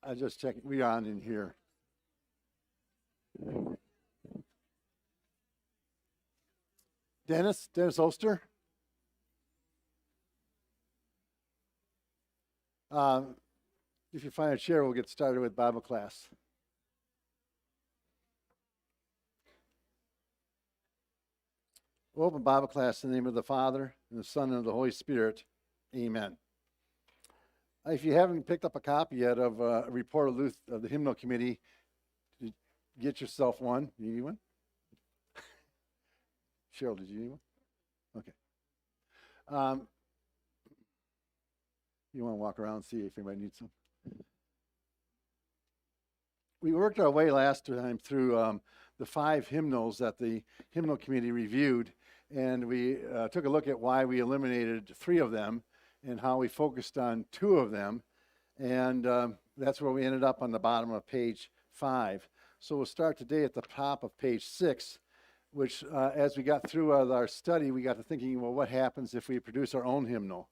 I just checked. We on in here. Dennis Oster. If you find a chair, we'll get started with Bible class. We'll open Bible class in the name of the Father, and the Son, and of the Holy Spirit. Amen. If you haven't picked up a copy yet of a report of the Hymnal Committee, get yourself one. You need one? Cheryl, did you need one? Okay. You want to walk around and see if anybody needs some? We worked our way last time through the 5 hymnals that the Hymnal Committee reviewed, and we took a look at why we eliminated 3 of them and how we focused on 2 of them, and that's where we ended up on the bottom of page 5. So we'll start today at the top of page 6, which as we got through our study, we got to thinking, well, what happens if we produce our own hymnal?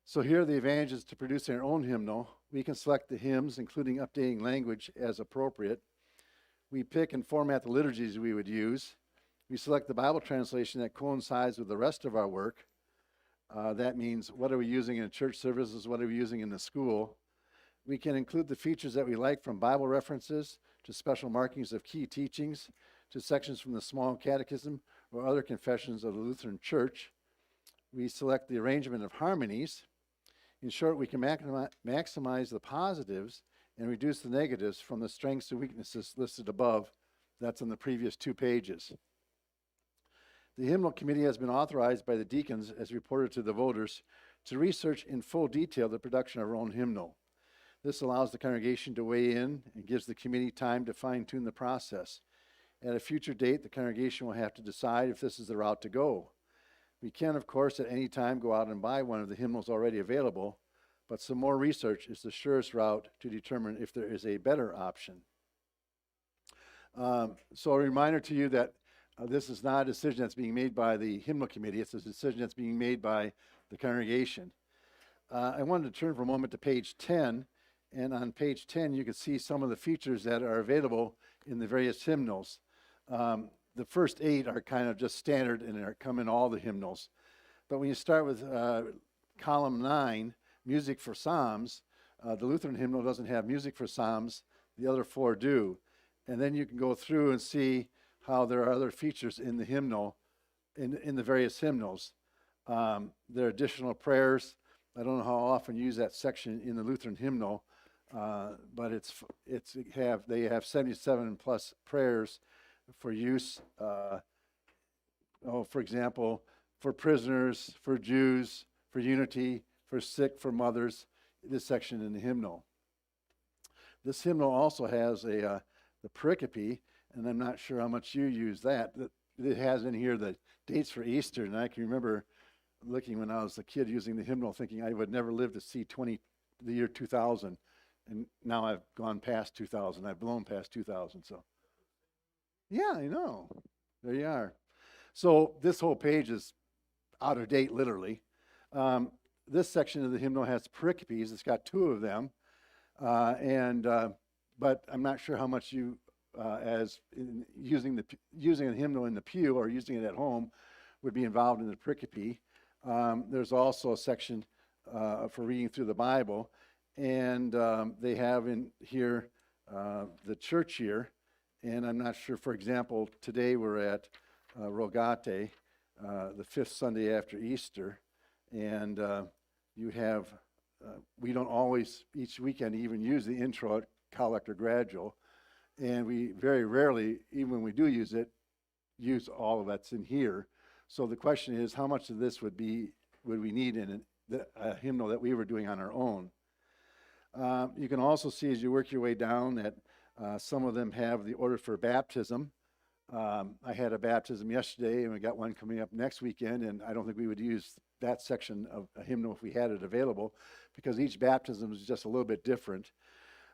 So here are the advantages to producing our own hymnal. We can select the hymns, including updating language as appropriate. We pick and format the liturgies we would use. We select the Bible translation that coincides with the rest of our work. That means what are we using in church services, what are we using in the school. We can include the features that we like, from Bible references to special markings of key teachings to sections from the Small Catechism or other confessions of the Lutheran Church. We select the arrangement of harmonies. In short, we can maximize the positives and reduce the negatives from the strengths and weaknesses listed above. That's on the previous 2 pages. The Hymnal Committee has been authorized by the deacons, as reported to the voters, to research in full detail the production of our own hymnal. This allows the congregation to weigh in and gives the committee time to fine-tune the process. At a future date, the congregation will have to decide if this is the route to go. We can, of course, at any time go out and buy one of the hymnals already available, but some more research is the surest route to determine if there is a better option. So a reminder to you that this is not a decision that's being made by the Hymnal Committee. It's a decision that's being made by the congregation. I wanted to turn for a moment to page 10, and on page 10 you can see some of the features that are available in the various hymnals. The first 8 are kind of just standard and come in all the hymnals. But when you start with column 9, music for psalms, the Lutheran hymnal doesn't have music for psalms. The other 4 do. And then you can go through and see how there are other features in the hymnal, in the various hymnals. There are additional prayers. I don't know how often you use that section in the Lutheran hymnal, but they have 77 plus prayers for use, for example, for prisoners, for Jews, for unity, for sick, for mothers, this section in the hymnal. This hymnal also has the pericope, and I'm not sure how much you use that. It has in here the dates for Easter, and I can remember looking when I was a kid using the hymnal thinking I would never live to see the year 2000, and now I've gone past 2000. I've blown past 2000, so. Yeah, I know. There you are. So this whole page is out of date, literally. This section of the hymnal has pericopes. It's got 2 of them, but I'm not sure how much you, using a hymnal in the pew or using it at home, would be involved in the pericope. There's also a section for reading through the Bible, and they have in here the church year. And I'm not sure, for example, today we're at Rogate, the 5th Sunday after Easter, and you have, we don't always, each weekend, even use the intro, collect, or gradual, and we very rarely, even when we do use it, use all of that's in here. So the question is, how much of this would we need in a hymnal that we were doing on our own? You can also see as you work your way down that some of them have the order for baptism. I had a baptism yesterday, and we got one coming up next weekend, and I don't think we would use that section of a hymnal if we had it available, because each baptism is just a little bit different.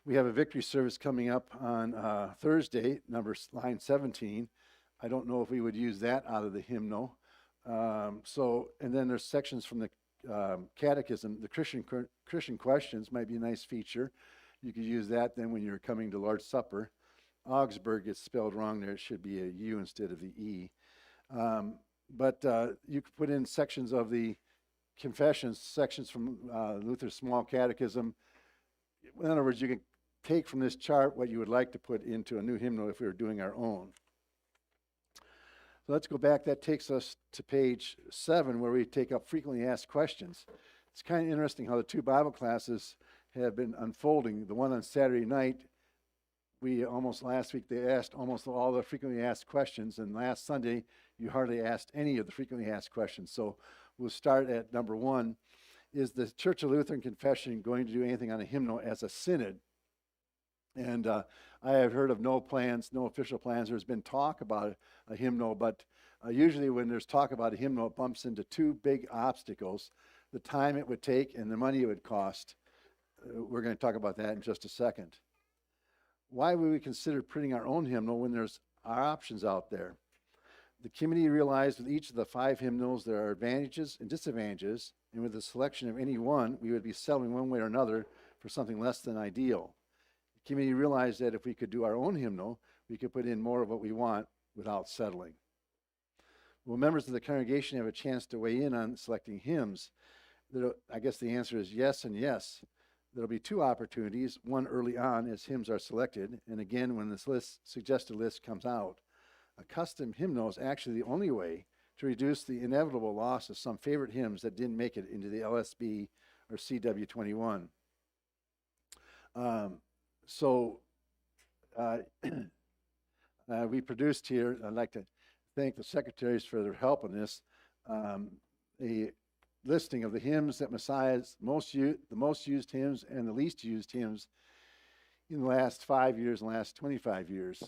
We have a victory service coming up on Thursday, line 17. I don't know if we would use that out of the hymnal. And then there's sections from the Catechism. The Christian questions might be a nice feature. You could use that then when you're coming to Lord's Supper. Augsburg is spelled wrong there. It should be a U instead of the E. But you could put in sections of the confessions, sections from Luther's Small Catechism. In other words, you can take from this chart what you would like to put into a new hymnal if we were doing our own. So let's go back. That takes us to page 7, where we take up frequently asked questions. It's kind of interesting how the two Bible classes have been unfolding. The one on Saturday night, last week they asked almost all the frequently asked questions, and last Sunday you hardly asked any of the frequently asked questions. So we'll start at number 1. Is the Church of Lutheran Confession going to do anything on a hymnal as a synod? And I have heard of no official plans. There's been talk about a hymnal, but usually when there's talk about a hymnal, it bumps into two big obstacles: the time it would take and the money it would cost. We're going to talk about that in just a second. Why would we consider printing our own hymnal when there's our options out there? The committee realized with each of the 5 hymnals there are advantages and disadvantages, and with the selection of any one, we would be settling one way or another for something less than ideal. The committee realized that if we could do our own hymnal, we could put in more of what we want without settling. Will members of the congregation have a chance to weigh in on selecting hymns? I guess the answer is yes and yes. There'll be 2 opportunities, one early on as hymns are selected, and again when this suggested list comes out. A custom hymnal is actually the only way to reduce the inevitable loss of some favorite hymns that didn't make it into the LSB or CW21. We produced here, I'd like to thank the secretaries for their help in this, a listing of the hymns that Messiah's the most used hymns and the least used hymns in the last 5 years and last 25 years.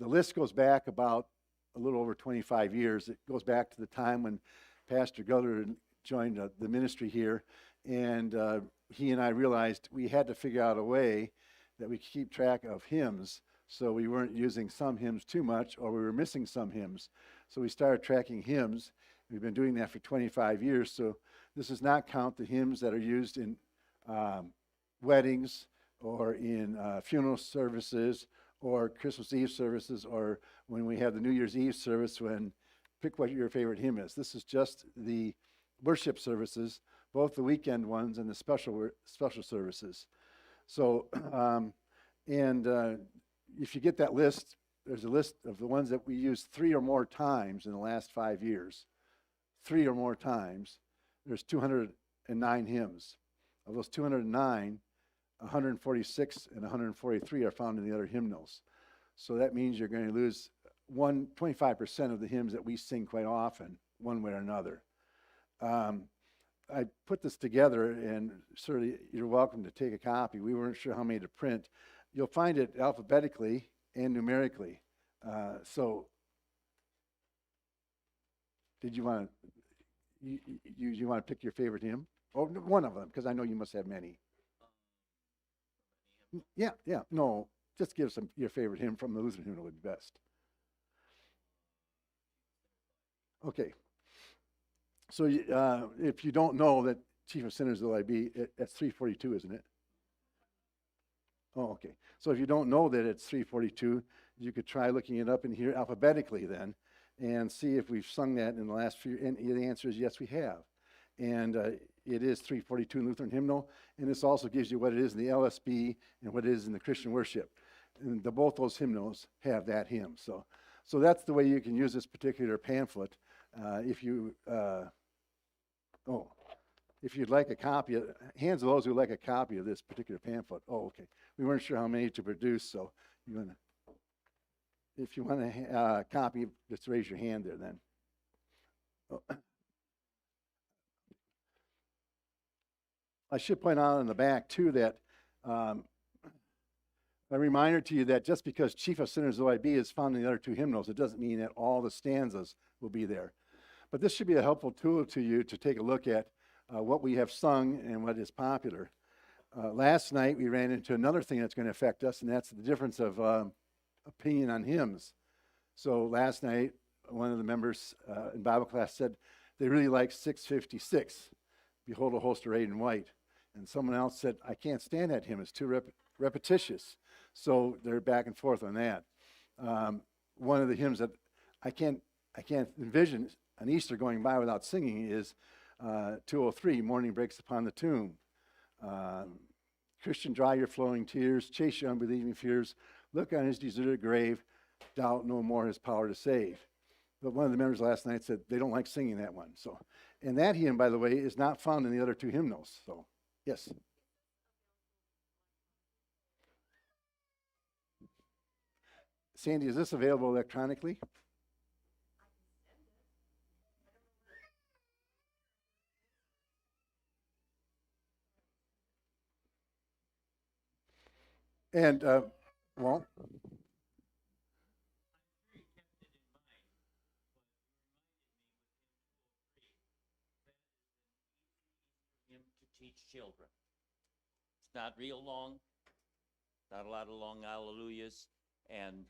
The list goes back about a little over 25 years. It goes back to the time when Pastor Guller joined the ministry here, and he and I realized we had to figure out a way that we could keep track of hymns so we weren't using some hymns too much or we were missing some hymns. So we started tracking hymns. We've been doing that for 25 years, so this does not count the hymns that are used in weddings or in funeral services or Christmas Eve services, or when we have the New Year's Eve service, pick what your favorite hymn is. This is just the worship services, both the weekend ones and the special services. So, if you get that list, there's a list of the ones that we used 3 or more times in the last 5 years. 3 or more times. There's 209 hymns. Of those 209, 146 and 143 are found in the other hymnals. So that means you're going to lose 25% of the hymns that we sing quite often, one way or another. I put this together, and certainly you're welcome to take a copy. We weren't sure how many to print. You'll find it alphabetically and numerically. Did you want to you want to pick your favorite hymn? Oh, one of them, because I know you must have many. Yeah. No, just give your favorite hymn from the Lutheran hymnal would be best. Okay. So if you don't know that Chief of Sinners will I be, that's 342, isn't it? Oh, okay. So if you don't know that it's 342, you could try looking it up in here alphabetically then and see if we've sung that in the last few, and the answer is yes, we have. And it is 342 in Lutheran hymnal, and this also gives you what it is in the LSB and what it is in the Christian worship. And both those hymnals have that hymn. So that's the way you can use this particular pamphlet. If you'd like a copy, hands of those who like a copy of this particular pamphlet. Oh, okay. We weren't sure how many to produce, so if you want a copy, just raise your hand there then. Oh. I should point out on the back, too, that a reminder to you that just because Chief of Sinners OIB is found in the other 2 hymnals, it doesn't mean that all the stanzas will be there. But this should be a helpful tool to you to take a look at what we have sung and what is popular. Last night, we ran into another thing that's going to affect us, and that's the difference of opinion on hymns. So last night, one of the members in Bible class said they really like 656, Behold a Host Arrayed in White. And someone else said, I can't stand that hymn. It's too repetitious. So they're back and forth on that. One of the hymns that I can't envision an Easter going by without singing is 203, Morning Breaks Upon the Tomb. Christian, dry your flowing tears, chase your unbelieving fears, look on his deserted grave, doubt no more his power to save. But one of the members last night said they don't like singing that one. So, and that hymn, by the way, is not found in the other two hymnals. So, yes. Sandy, is this available electronically? And, well, him to teach children. It's not real long, not a lot of long hallelujahs, and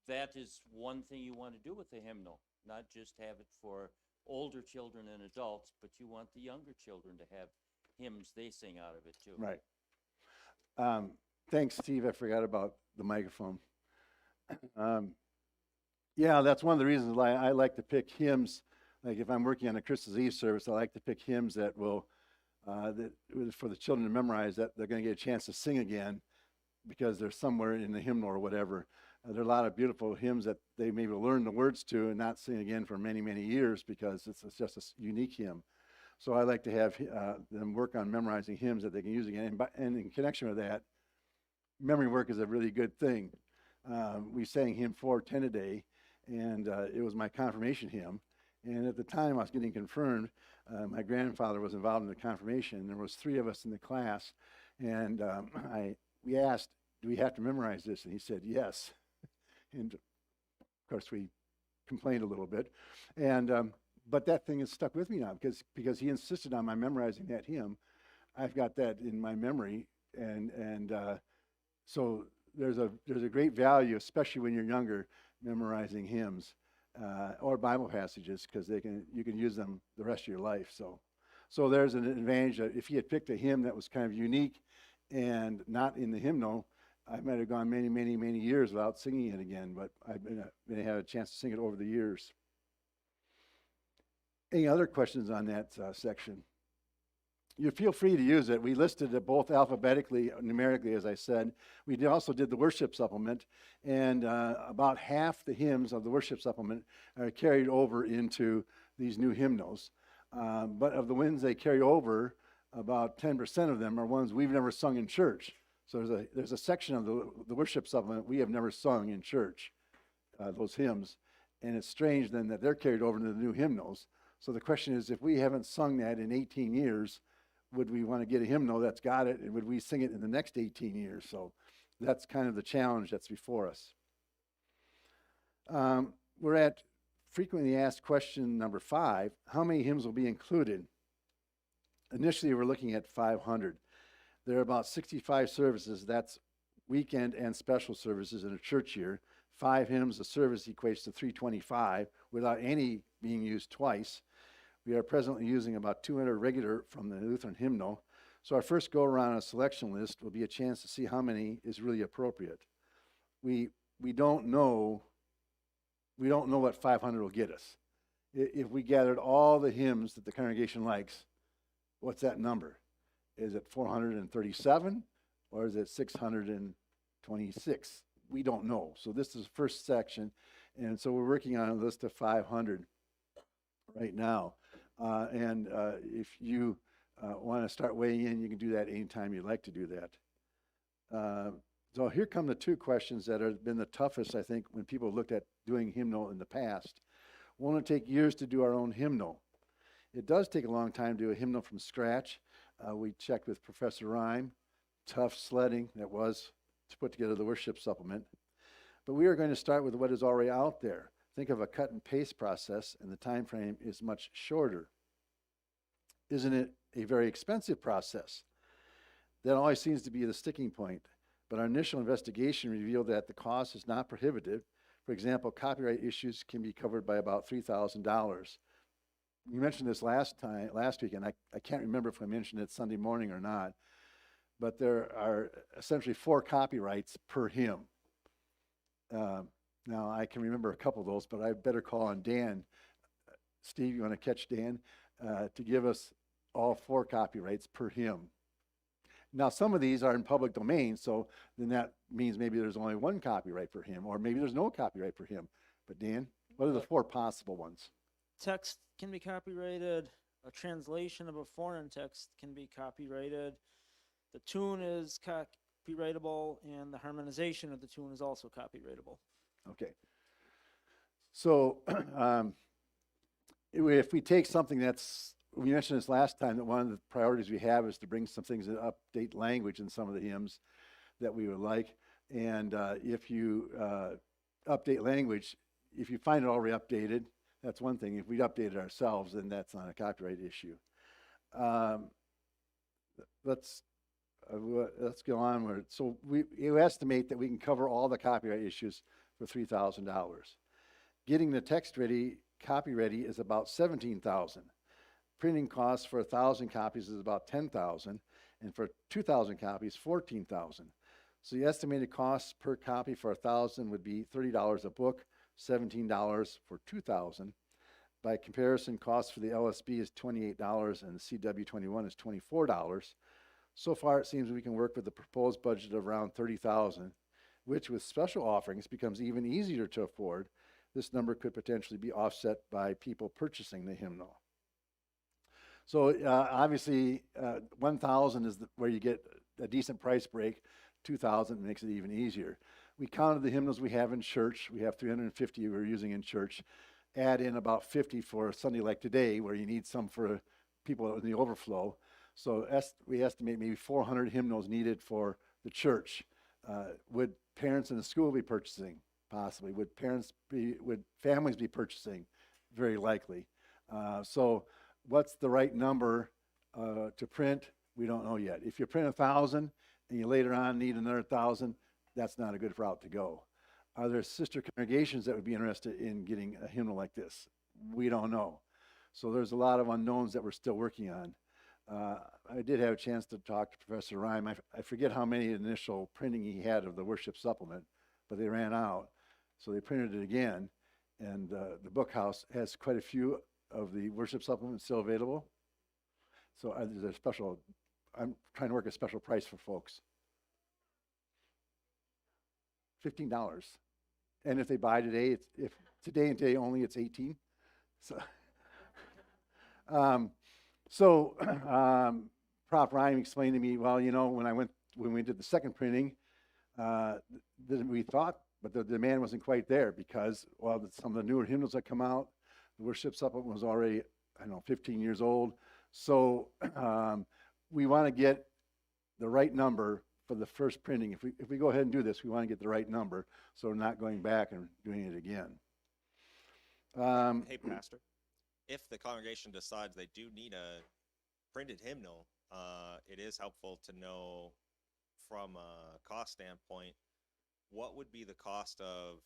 that is one thing you want to do with the hymnal, not just have it for older children and adults, but you want the younger children to have hymns they sing out of it too. right. Thanks, Steve. I forgot about the microphone. Yeah, that's one of the reasons why I like to pick hymns. Like if I'm working on a Christmas Eve service, I like to pick hymns that will, for the children to memorize, that they're going to get a chance to sing again because they're somewhere in the hymnal or whatever. There are a lot of beautiful hymns that they maybe learn the words to and not sing again for many, many years because it's just a unique hymn. So I like to have them work on memorizing hymns that they can use again. And in connection with that, memory work is a really good thing. We sang hymn 410 a day, and it was my confirmation hymn. And at the time I was getting confirmed, my grandfather was involved in the confirmation. There was 3 of us in the class, and we asked, do we have to memorize this? And he said, yes. And of course we complained a little bit. And but that thing has stuck with me now because he insisted on my memorizing that hymn. I've got that in my memory, and so there's a great value, especially when you're younger, memorizing hymns or Bible passages because you can use them the rest of your life. So there's an advantage that if he had picked a hymn that was kind of unique and not in the hymnal, I might have gone many, many, many years without singing it again. But I've been had a chance to sing it over the years. Any other questions on that section? You feel free to use it. We listed it both alphabetically, numerically, as I said. We also did the worship supplement, and about half the hymns of the worship supplement are carried over into these new hymnals. But of the ones they carry over, about 10% of them are ones we've never sung in church. So there's a section of the worship supplement we have never sung in church, those hymns. And it's strange then that they're carried over into the new hymnals. So the question is, if we haven't sung that in 18 years, would we want to get a hymnal that's got it, and would we sing it in the next 18 years? So that's kind of the challenge that's before us. We're at frequently asked question number 5. How many hymns will be included? Initially, we're looking at 500. There are about 65 services. That's weekend and special services in a church year. 5 hymns a service equates to 325 without any being used twice. We are presently using about 200 regular from the Lutheran hymnal. So our first go around a selection list will be a chance to see how many is really appropriate. We don't know what 500 will get us. If we gathered all the hymns that the congregation likes, what's that number? Is it 437 or is it 626? We don't know. So this is the first section, and so we're working on a list of 500 right now. If you want to start weighing in, you can do that anytime you'd like to do that. So here come the 2 questions that have been the toughest, I think, when people looked at doing hymnal in the past. Won't it take years to do our own hymnal? It does take a long time to do a hymnal from scratch. We checked with Professor Rhyme. Tough sledding that was to put together the worship supplement. But we are going to start with what is already out there. Think of a cut and paste process, and the time frame is much shorter. Isn't it a very expensive process? That always seems to be the sticking point. But our initial investigation revealed that the cost is not prohibitive. For example, copyright issues can be covered by about $3,000. you mentioned this last week, and I can't remember if I mentioned it Sunday morning or not, but there are essentially 4 copyrights per hymn. Now, I can remember a couple of those, but I better call on Dan. Steve, you want to catch Dan to give us all 4 copyrights per hymn? Now, some of these are in public domain, so then that means maybe there's only 1 copyright per hymn, or maybe there's no copyright per hymn. But Dan, what are the 4 possible ones? Text can be copyrighted. A translation of a foreign text can be copyrighted. The tune is copyrightable, and the harmonization of the tune is also copyrightable. Okay. So if we take something we mentioned this last time, that one of the priorities we have is to bring some things that update language in some of the hymns that we would like. And if you update language, if you find it already updated, that's one thing. If we update it ourselves, then that's not a copyright issue. Let's go on. So we estimate that we can cover all the copyright issues for $3,000. Getting the text ready, copy ready, is about $17,000. Printing costs for 1,000 copies is about $10,000, and for 2,000 copies, $14,000. So the estimated cost per copy for 1,000 would be $30 a book, $17 for 2,000. By comparison, cost for the LSB is $28 and the CW21 is $24. So far, it seems we can work with the proposed budget of around $30,000, which with special offerings becomes even easier to afford. This number could potentially be offset by people purchasing the hymnal. So obviously, 1,000 is where you get a decent price break. 2,000 makes it even easier. We counted the hymnals we have in church. We have 350 we're using in church. Add in about 50 for a Sunday like today, where you need some for people in the overflow. So we estimate maybe 400 hymnals needed for the church. Would parents in the school be purchasing? Possibly. Would families be purchasing? Very likely. So what's the right number to print? We don't know yet. If you print 1,000 and you later on need another 1,000, that's not a good route to go. Are there sister congregations that would be interested in getting a hymnal like this? We don't know. So there's a lot of unknowns that we're still working on. I did have a chance to talk to Professor Rhyme. I forget how many initial printing he had of the worship supplement, but they ran out. So they printed it again. And the book house has quite a few of the worship supplements still available. So there's I'm trying to work a special price for folks. $15. And if they buy today, if today and today only, it's $18. So, Prof. Ryan explained to me, well, when we did the second printing, we thought, but the demand wasn't quite there because, well, some of the newer hymnals that come out, the worship supplement was already, 15 years old. So we want to get the right number for the first printing. If we go ahead and do this, we want to get the right number so we're not going back and doing it again. Hey, Pastor, if the congregation decides they do need a printed hymnal, it is helpful to know from a cost standpoint, what would be the cost of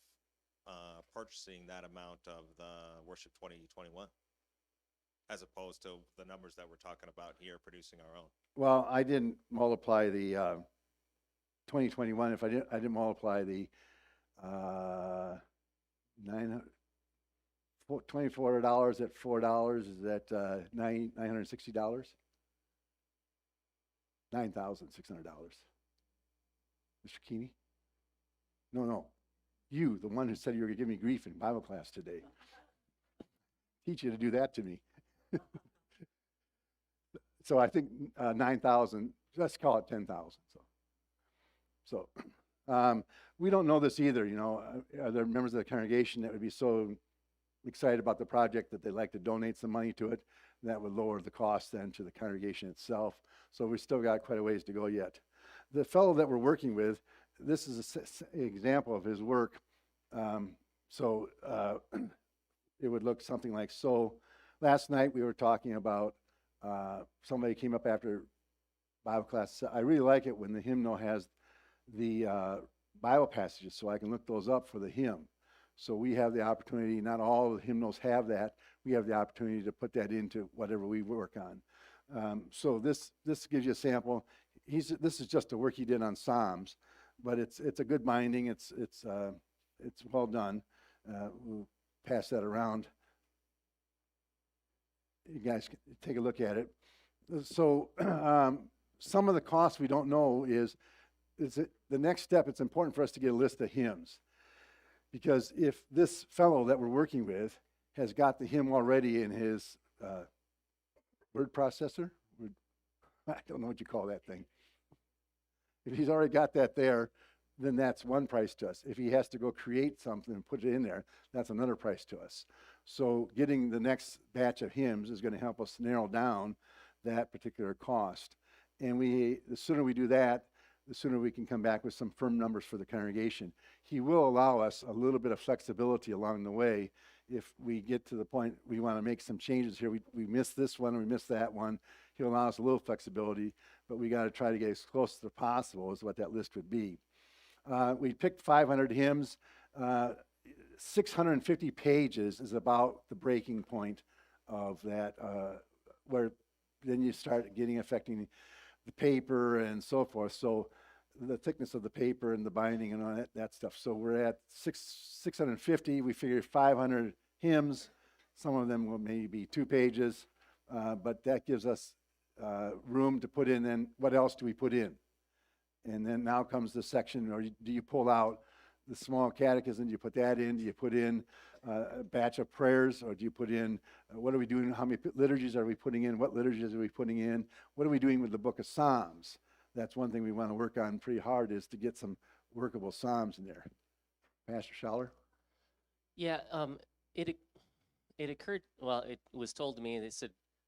purchasing that amount of the Worship 2021, as opposed to the numbers that we're talking about here, producing our own? Well, I didn't multiply the 2021. If I didn't multiply the $24 at $4, is that $960? $9,600. Mr. Keeney? No. You, the one who said you were going to give me grief in Bible class today. Teach you to do that to me. So I think 9,000, let's call it 10,000. So we don't know this either. Are there members of the congregation that would be so excited about the project that they'd like to donate some money to it? That would lower the cost then to the congregation itself. So we still got quite a ways to go yet. The fellow that we're working with, this is an example of his work. It would look something like so. Last night we were talking about, somebody came up after Bible class. I really like it when the hymnal has the Bible passages, so I can look those up for the hymn. So we have the opportunity, not all the hymnals have that, we have the opportunity to put that into whatever we work on. So this gives you a sample. This is just the work he did on Psalms, but it's a good binding. It's well done. We'll pass that around. You guys can take a look at it. So some of the costs we don't know is it the next step. It's important for us to get a list of hymns, because if this fellow that we're working with has got the hymn already in his word processor, I don't know what you call that thing. If he's already got that there, then that's one price to us. If he has to go create something and put it in there, that's another price to us. So getting the next batch of hymns is going to help us narrow down that particular cost. And the sooner we do that, the sooner we can come back with some firm numbers for the congregation. He will allow us a little bit of flexibility along the way. If we get to the point we want to make some changes here, we missed this one, we missed that one, he'll allow us a little flexibility, but we got to try to get as close as possible is what that list would be. We picked 500 hymns. 650 pages is about the breaking point of that, where then you start affecting the paper and so forth. So the thickness of the paper and the binding and all that stuff. So we're at 650. We figured 500 hymns. Some of them will maybe be 2 pages, but that gives us room to put in. Then what else do we put in? And then now comes the section, or do you pull out the small catechism? Do you put that in? Do you put in a batch of prayers, or do you put in, what are we doing? How many liturgies are we putting in? What liturgies are we putting in? What are we doing with the book of Psalms? That's one thing we want to work on pretty hard, is to get some workable Psalms in there. Pastor Schaller? Yeah, it occurred, well, it was told to me,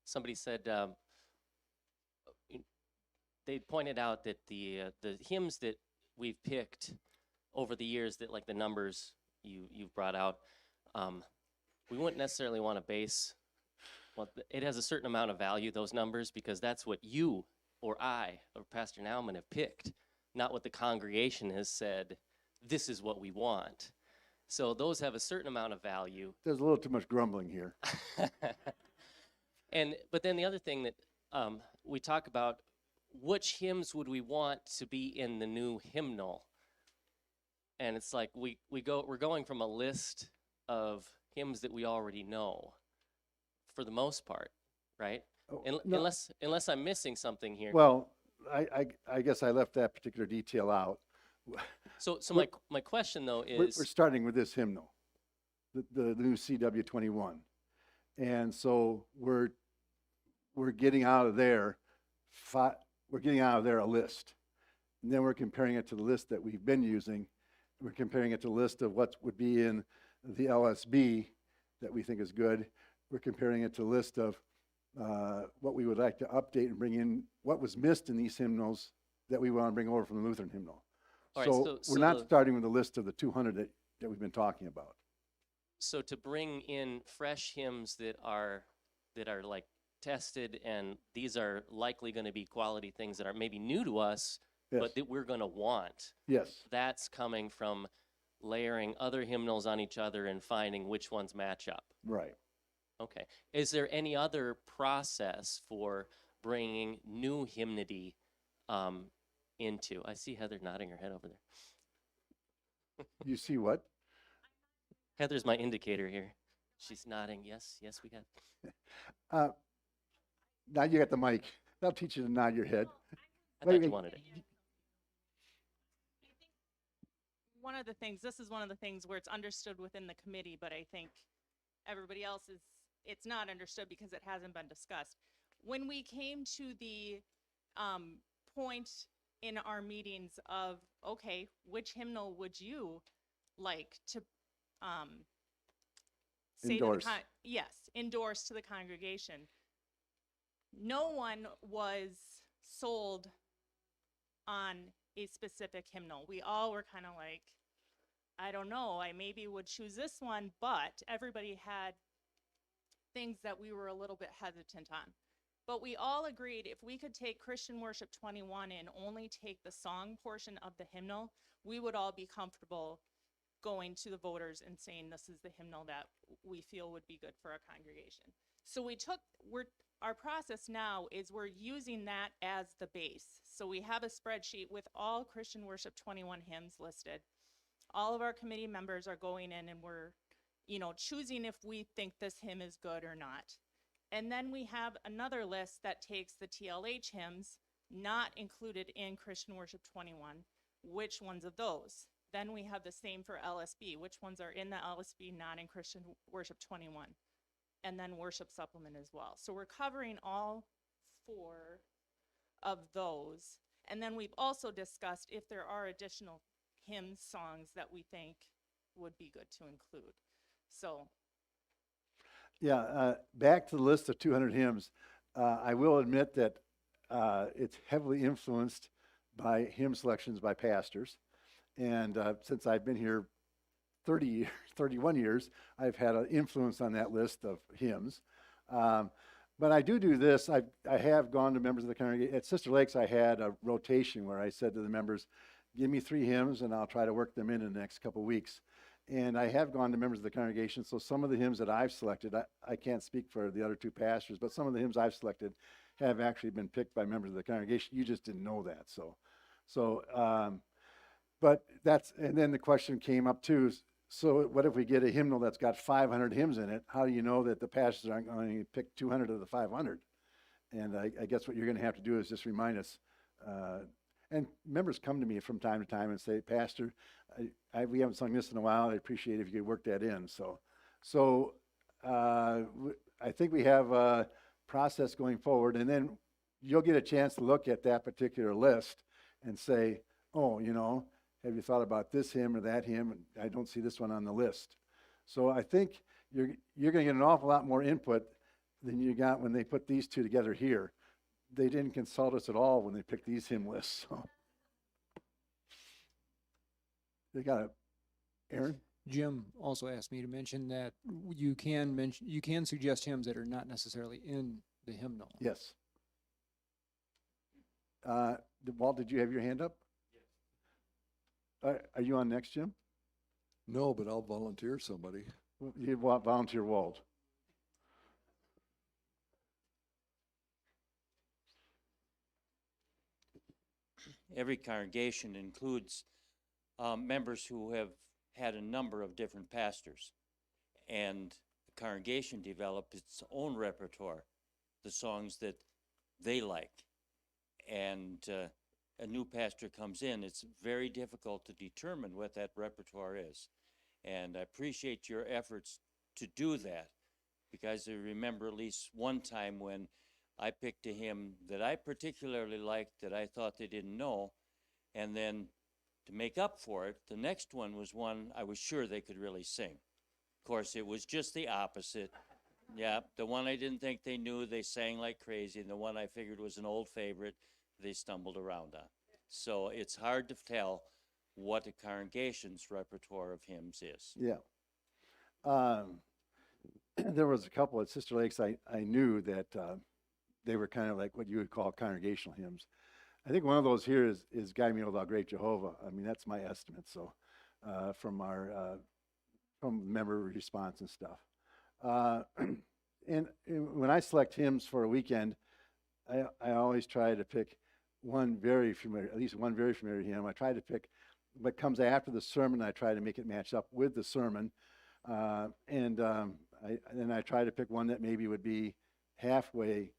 somebody said, they pointed out that the hymns that we've picked over the years, that like the numbers you've brought out, we wouldn't necessarily want to base, well, it has a certain amount of value, those numbers, because that's what you or I or Pastor Nauman have picked, not what the congregation has said, this is what we want. So those have a certain amount of value. There's a little too much grumbling here. But then the other thing that we talk about, which hymns would we want to be in the new hymnal? And it's like we're going from a list of hymns that we already know, for the most part, right? Oh, no. Unless I'm missing something here. Well, I guess I left that particular detail out. So my question though We're is, starting with this hymnal, the new CW 21, and so we're getting out of there. We're getting out of there a list, and then we're comparing it to the list that we've been using. We're comparing it to the list of what would be in the LSB that we think is good. We're comparing it to the list of what we would like to update and bring in, what was missed in these hymnals that we want to bring over from the Lutheran hymnal. All right, So we're not starting with a list of the 200 that we've been talking about. so to bring in fresh hymns that are like tested, and these are likely going to be quality things that are maybe new to us, Yes. but that we're going to want. Yes. That's coming from layering other hymnals on each other and finding which ones match up. Right. Okay. Is there any other process for bringing new hymnody into? I see Heather nodding her head over there. You see what? Heather's my indicator here. She's nodding. Yes, we have. Now you got the mic. That'll teach you to nod your head. I thought you wanted it. One of the things, this is one of the things where it's understood within the committee, but I think everybody else it's not understood because it hasn't been discussed. When we came to the point in our meetings of, okay, which hymnal would you like to say Endorse. to the endorse to the congregation? No one was sold on a specific hymnal. We all were kind of like, I don't know, I maybe would choose this one, but everybody had things that we were a little bit hesitant on. But we all agreed if we could take Christian Worship 21 and only take the song portion of the hymnal, we would all be comfortable going to the voters and saying this is the hymnal that we feel would be good for our congregation. So our process now is we're using that as the base. So we have a spreadsheet with all Christian Worship 21 hymns listed. All of our committee members are going in and we're, choosing if we think this hymn is good or not. And then we have another list that takes the TLH hymns not included in Christian Worship 21, which ones of those. Then we have the same for LSB, which ones are in the LSB, not in Christian Worship 21. And then worship supplement as well. So we're covering all 4 of those. And then we've also discussed if there are additional hymn songs that we think would be good to include. So Yeah, back to the list of 200 hymns. I will admit that it's heavily influenced by hymn selections by pastors. And since I've been here 31 years, I've had an influence on that list of hymns. But I do this. I have gone to members of the congregation. At Sister Lakes, I had a rotation where I said to the members, give me 3 hymns and I'll try to work them in the next couple weeks. And I have gone to members of the congregation, so some of the hymns that I've selected, I can't speak for the other 2 pastors, but some of the hymns I've selected have actually been picked by members of the congregation. You just didn't know that. But and then the question came up too, so what if we get a hymnal that's got 500 hymns in it? How do you know that the pastors aren't going to pick 200 of the 500? And I guess what you're going to have to do is just remind us. And members come to me from time to time and say, Pastor, we haven't sung this in a while. I'd appreciate if you could work that in. So I think we have a process going forward, and then you'll get a chance to look at that particular list and say, oh, have you thought about this hymn or that hymn? I don't see this one on the list. So I think you're going to get an awful lot more input than you got when they put these 2 together here. They didn't consult us at all when they picked these hymn lists. So. They got it. Aaron? Jim also asked me to mention that you can suggest hymns that are not necessarily in the hymnal. Yes. Walt, did you have your hand up? Yes. Are you on next, Jim? No, but I'll volunteer somebody. You want volunteer Walt. Every congregation includes members who have had a number of different pastors, and the congregation developed its own repertoire, the songs that they like. And a new pastor comes in, it's very difficult to determine what that repertoire is. And I appreciate your efforts to do that, because I remember at least one time when I picked a hymn that I particularly liked that I thought they didn't know, and then to make up for it, the next one was one I was sure they could really sing. Of course, it was just the opposite. Yeah, the one I didn't think they knew, they sang like crazy, and the one I figured was an old favorite, they stumbled around on. So it's hard to tell what a congregation's repertoire of hymns is. Yeah. There was a couple at Sister Lakes I knew that they were kind of like what you would call congregational hymns. I think one of those here is Guide Me, O Thou Great Jehovah. I mean, that's my estimate. So from member response and stuff. And when I select hymns for a weekend, I always try to pick at least one very familiar hymn. I try to pick what comes after the sermon. I try to make it match up with the sermon. And then I try to pick one that maybe would be halfway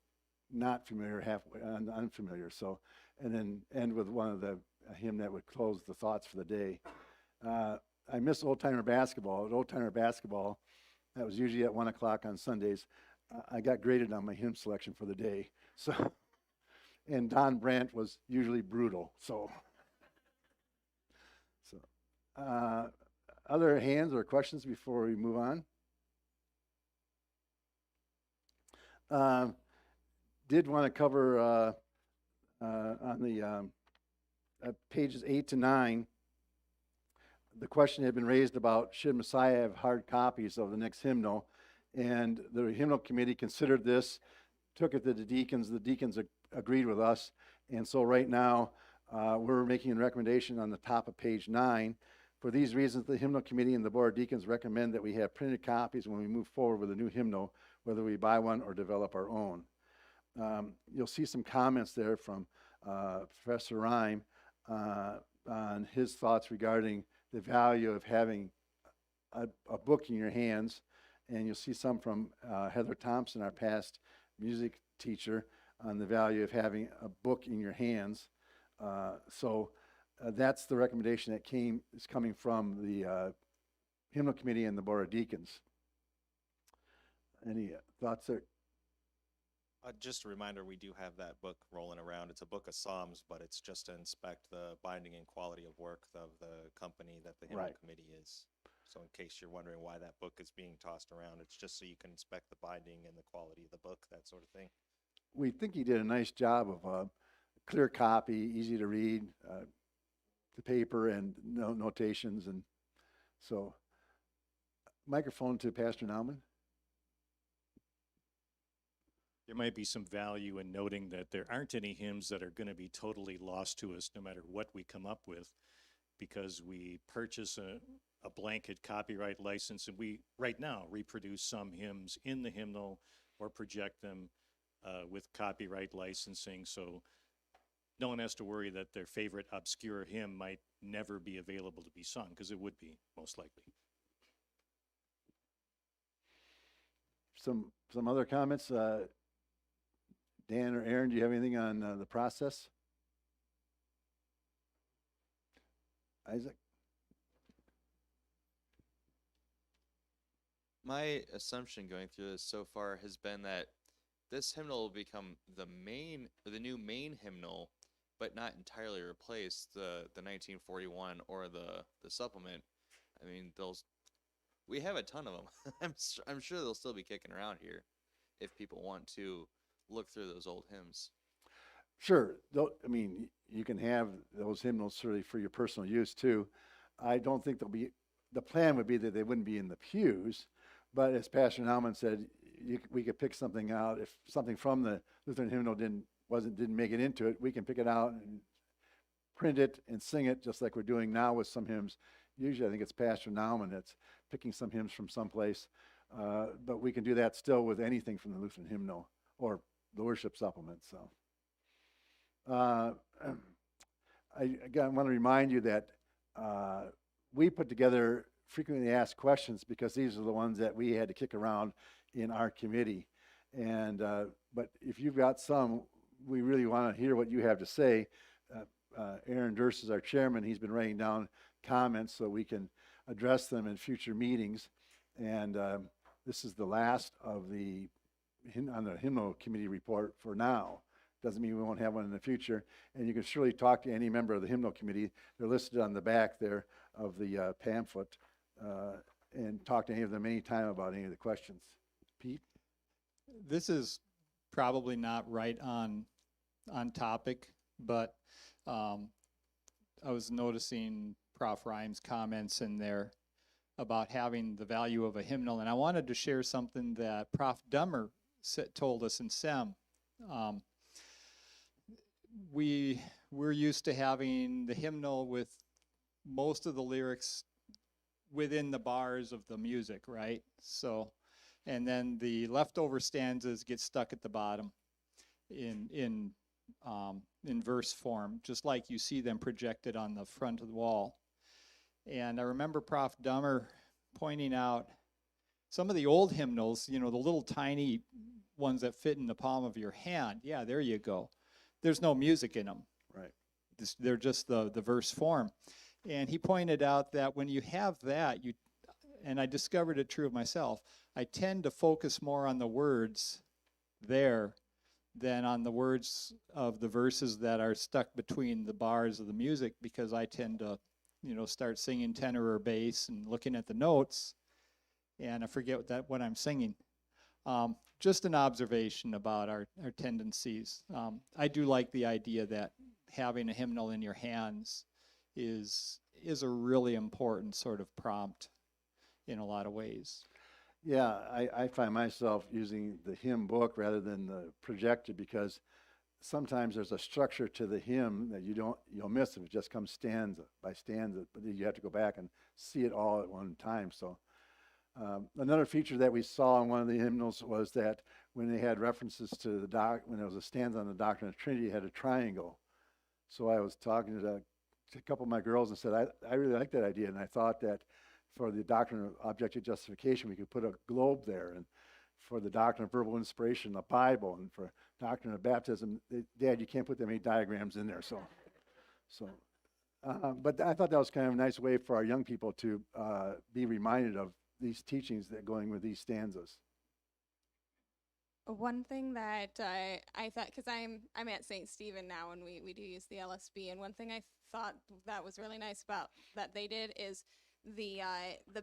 not familiar, halfway unfamiliar. So, and then end with a hymn that would close the thoughts for the day. I miss old timer basketball. At old timer basketball, that was usually at 1 o'clock on Sundays. I got graded on my hymn selection for the day. So, and Don Brandt was usually brutal. So, other hands or questions before we move on? Did want to cover on the pages 8 to 9, the question had been raised about should Messiah have hard copies of the next hymnal, and the hymnal committee considered this, took it to the deacons agreed with us, and so right now we're making a recommendation on the top of page 9 For these reasons, the hymnal committee and the board of deacons recommend that we have printed copies when we move forward with a new hymnal, whether we buy one or develop our own. You'll see some comments there from Professor Rhyme on his thoughts regarding the value of having a book in your hands, and you'll see some from Heather Thompson, our past music teacher, on the value of having a book in your hands. That's the recommendation that is coming from the hymnal committee and the board of deacons. Any thoughts there? Just a reminder, we do have that book rolling around. It's a book of Psalms, but it's just to inspect the binding and quality of work of the company that the hymnal Right. committee is. So in case you're wondering why that book is being tossed around, it's just so you can inspect the binding and the quality of the book, that sort of thing. We think he did a nice job of clear copy, easy to read, the paper and notations, and so microphone to Pastor Nauman. There might be some value in noting that there aren't any hymns that are going to be totally lost to us no matter what we come up with, because we purchase a blanket copyright license, and we right now reproduce some hymns in the hymnal or project them with copyright licensing, so no one has to worry that their favorite obscure hymn might never be available to be sung, because it would be, most likely. Some other comments? Dan or Aaron, do you have anything on the process? Isaac? My assumption going through this so far has been that this hymnal will become the new main hymnal, but not entirely replace the 1941 or the supplement. I mean, we have a ton of them. I'm sure they'll still be kicking around here if people want to look through those old hymns. Sure. I mean, you can have those hymnals certainly for your personal use too. I don't think the plan would be that they wouldn't be in the pews, but as Pastor Nauman said, we could pick something out. If something from the Lutheran hymnal didn't make it into it, we can pick it out and print it and sing it just like we're doing now with some hymns. Usually I think it's Pastor Nauman that's picking some hymns from someplace, but we can do that still with anything from the Lutheran hymnal or the worship supplement. So I want to remind you that we put together frequently asked questions because these are the ones that we had to kick around in our committee. And but if you've got some, we really want to hear what you have to say. Aaron Durst is our chairman. He's been writing down comments so we can address them in future meetings. And this is the last of on the hymnal committee report for now. Doesn't mean we won't have one in the future. And you can surely talk to any member of the hymnal committee. They're listed on the back there of the pamphlet, and talk to any of them anytime about any of the questions. Pete? This is probably not right on topic, but I was noticing Prof. Rhymes' comments in there about having the value of a hymnal, and I wanted to share something that Prof. Dummer told us in SEM. We're used to having the hymnal with most of the lyrics within the bars of the music, right? So, and then the leftover stanzas get stuck at the bottom in verse form, just like you see them projected on the front of the wall. And I remember Prof. Dummer pointing out some of the old hymnals, the little tiny ones that fit in the palm of your hand. Yeah, there you go. There's no music in them. Right. They're just the verse form. And he pointed out that when you have that, and I discovered it true of myself, I tend to focus more on the words there than on the words of the verses that are stuck between the bars of the music, because I tend to, start singing tenor or bass and looking at the notes, and I forget what I'm singing. Just an observation about our tendencies. I do like the idea that having a hymnal in your hands is a really important sort of prompt in a lot of ways. Yeah, I find myself using the hymn book rather than the projector because sometimes there's a structure to the hymn that you'll miss if it just comes stanza by stanza, but then you have to go back and see it all at one time. So another feature that we saw in one of the hymnals was that when they had references to when there was a stanza on the Doctrine of Trinity, it had a triangle. So I was talking to a couple of my girls and said, I really like that idea, and I thought that for the doctrine of objective justification, we could put a globe there, and for the doctrine of verbal inspiration, a Bible, and for doctrine of baptism, Dad, you can't put that many diagrams in there. But I thought that was kind of a nice way for our young people to be reminded of these teachings that going with these stanzas. One thing that I thought, because I'm at St. Stephen now, and we do use the LSB, and one thing I thought that was really nice about that they did is the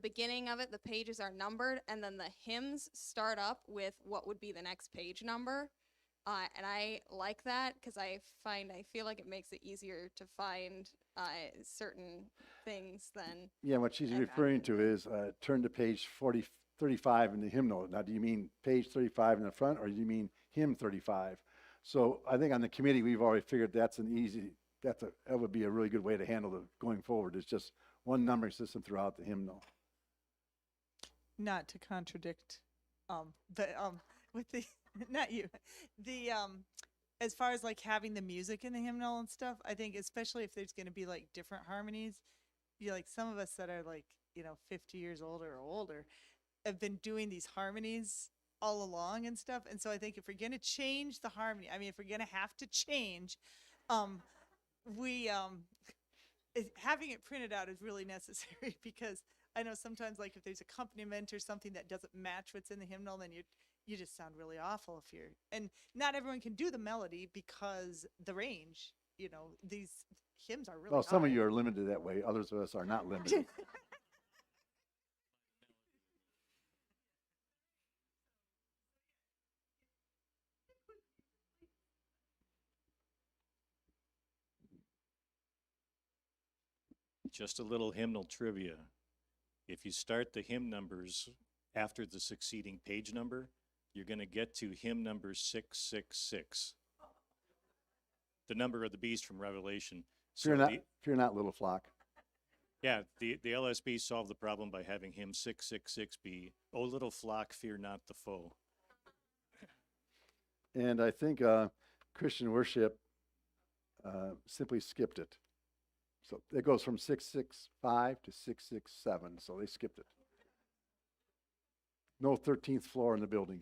beginning of it, the pages are numbered, and then the hymns start up with what would be the next page number. And I like that because I feel like it makes it easier to find certain things than. Yeah, what she's referring to is turn to page 35 in the hymnal. Now, do you mean page 35 in the front, or do you mean hymn 35? So I think on the committee, we've already figured that would be a really good way to handle it going forward. It's just one numbering system throughout the hymnal. Not to contradict, with the, not you, the, as far as like having the music in the hymnal and stuff, I think especially if there's going to be like different harmonies, like some of us that are like, 50 years older or older have been doing these harmonies all along and stuff. And so I think if we're going to change the harmony, if we're going to have to change, having it printed out is really necessary because I know sometimes like if there's accompaniment or something that doesn't match what's in the hymnal, then you just sound really awful and not everyone can do the melody because the range, these hymns are really Well, some high. of you are limited that way. Others of us are not limited. Just a little hymnal trivia. If you start the hymn numbers after the succeeding page number, you're going to get to hymn number 666, the number of the beast from Revelation. Fear not, little flock. Yeah, the LSB solved the problem by having hymn 666 be, "O little flock, fear not the foe." And I think Christian worship simply skipped it. So it goes from 665 to 667, so they skipped it. No 13th floor in the building.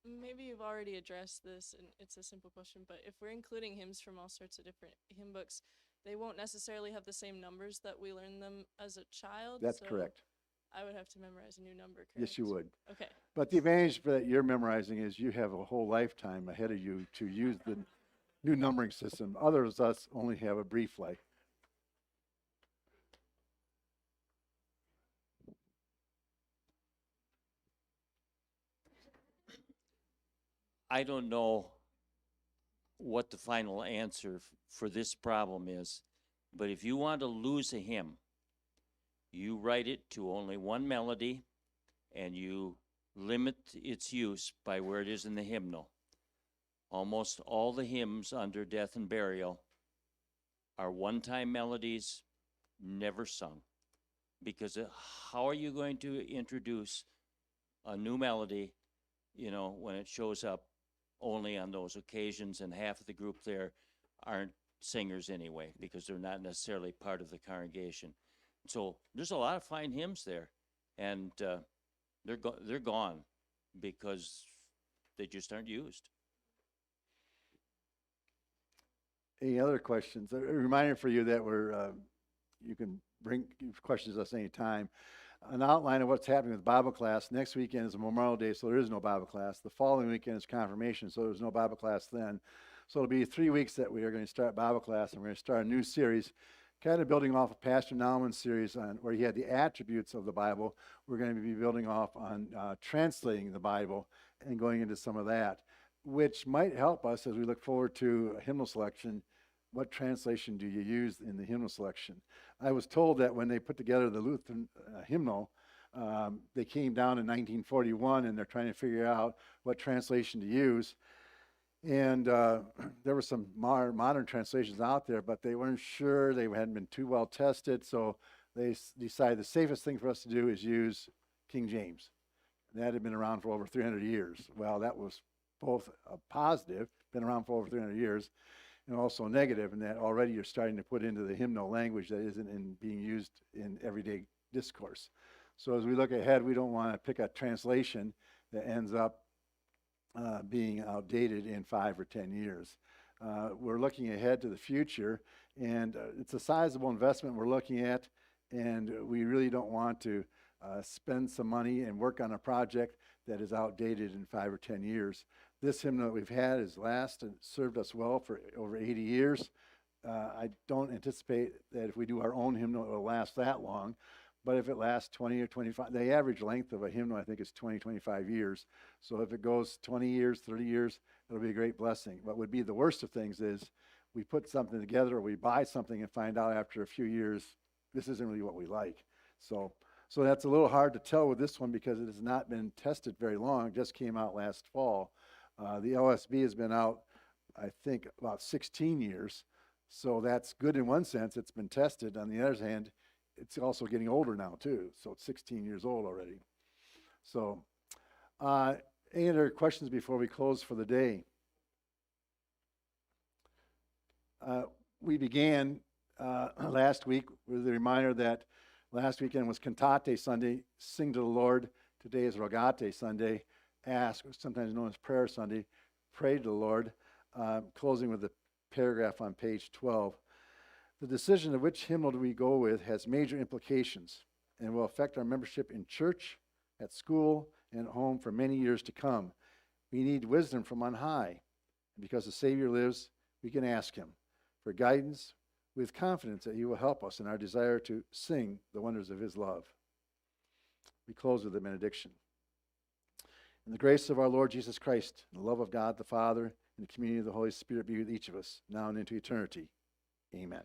Maybe you've already addressed this, and it's a simple question, but if we're including hymns from all sorts of different hymn books, they won't necessarily have the same numbers that we learn them as a child. That's so correct. I would have to memorize a new number, correct? Yes, you would. Okay. But the advantage that you're memorizing is you have a whole lifetime ahead of you to use the new numbering system. Others of us only have a brief life. I don't know what the final answer for this problem is, but if you want to lose a hymn, you write it to only one melody and you limit its use by where it is in the hymnal. Almost all the hymns under death and burial are one-time melodies, never sung. Because how are you going to introduce a new melody, when it shows up only on those occasions, and half of the group there aren't singers anyway, because they're not necessarily part of the congregation. So there's a lot of fine hymns there, and they're gone because they just aren't used. Any other questions? A reminder for you that you can bring questions to us anytime. An outline of what's happening with Bible class. Next weekend is Memorial Day, so there is no Bible class. The following weekend is confirmation, so there's no Bible class then. So it'll be 3 weeks that we are going to start Bible class, and we're going to start a new series, kind of building off of Pastor Nauman's series on where he had the attributes of the Bible. We're going to be building off on translating the Bible and going into some of that, which might help us as we look forward to a hymnal selection. What translation do you use in the hymnal selection? I was told that when they put together the Lutheran hymnal, They came down in 1941 and they're trying to figure out what translation to use. And there were some modern translations out there, but they weren't sure. They hadn't been too well tested. So they decided the safest thing for us to do is use King James. And that had been around for over 300 years. Well, that was both a positive, been around for over 300 years, and also negative in that already you're starting to put into the hymnal language that isn't being used in everyday discourse. So as we look ahead, we don't want to pick a translation that ends up being outdated in 5 or 10 years. We're looking ahead to the future, and it's a sizable investment we're looking at, and we really don't want to spend some money and work on a project that is outdated in 5 or 10 years. This hymnal that we've had has lasted, served us well for over 80 years. I don't anticipate that if we do our own hymnal, it will last that long. But if it lasts 20 or 25, the average length of a hymnal, I think, is 20, 25 years. So if it goes 20 years, 30 years, it'll be a great blessing. What would be the worst of things is we put something together or we buy something and find out after a few years, this isn't really what we like. So that's a little hard to tell with this one because it has not been tested very long. It just came out last fall. The LSB has been out, I think, about 16 years. So that's good in one sense. It's been tested. On the other hand, it's also getting older now, too. So it's 16 years old already. So any other questions before we close for the day? We began last week with a reminder that last weekend was Cantate Sunday, Sing to the Lord. Today is Rogate Sunday, Ask, sometimes known as Prayer Sunday, Pray to the Lord, closing with the paragraph on page 12. The decision of which hymnal do we go with has major implications and will affect our membership in church, at school, and at home for many years to come. We need wisdom from on high. And because the Savior lives, we can ask him for guidance with confidence that he will help us in our desire to sing the wonders of his love. We close with a benediction. In the grace of our Lord Jesus Christ, and the love of God the Father, and the communion of the Holy Spirit be with each of us, now and into eternity. Amen.